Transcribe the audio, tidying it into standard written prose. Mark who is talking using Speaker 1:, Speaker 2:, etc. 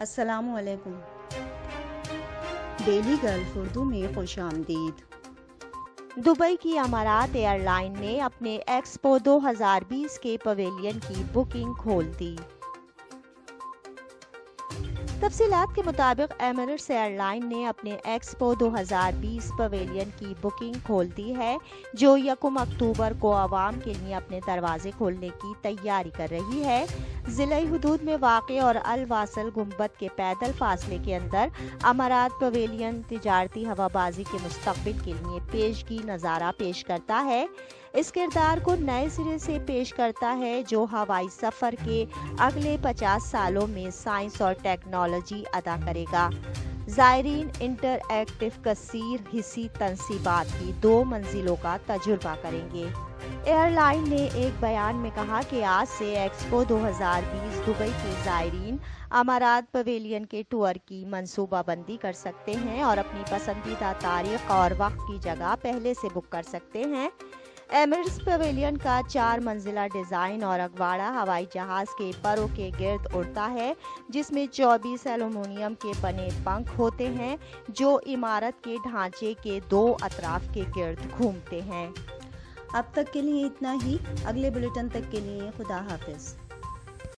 Speaker 1: السلام علیکم۔ Daily golf Urdu میں خوش آمدید۔
Speaker 2: دبئی کی امارات ایئر لائن نے اپنے ایکسپو 2020 کے پویلین کی بکنگ کھول دی۔ تفصیلات کے مطابق ایمریٹس ایئر لائن نے اپنے ایکسپو 2020 پویلین کی بکنگ کھول دی ہے، جو 1 اکتوبر کو عوام کے لیے اپنے دروازے کھولنے کی تیاری کر رہی ہے۔ ضلع حدود میں واقع اور الواصل گنبد کے پیدل فاصلے کے اندر امارات پویلین تجارتی ہوا بازی کے مستقبل کے لیے پیشگی نظارہ پیش کرتا ہے۔ اس کردار کو نئے سرے سے پیش کرتا ہے جو ہوائی سفر کے اگلے 50 سالوں میں سائنس اور ٹیکنالوجی ادا کرے گا۔ زائرین انٹر ایکٹیو کثیر حصی تنصیبات کی 2 منزلوں کا تجربہ کریں گے۔ ایئر لائن نے ایک بیان میں کہا کہ آج سے ایکسپو 2020 دبئی کے زائرین امارات پویلین کے ٹور کی منصوبہ بندی کر سکتے ہیں اور اپنی پسندیدہ تاریخ اور وقت کی جگہ پہلے سے بک کر سکتے ہیں۔ ایمریٹس پویلین کا 4 منزلہ ڈیزائن اور اگواڑا ہوائی جہاز کے پروں کے گرد اڑتا ہے، جس میں 24 ایلومینیم کے بنے پنکھ ہوتے ہیں جو عمارت کے ڈھانچے کے 2 اطراف کے گرد گھومتے ہیں۔
Speaker 1: اب تک کے لیے اتنا ہی۔ اگلے بلیٹن تک کے لیے خدا حافظ۔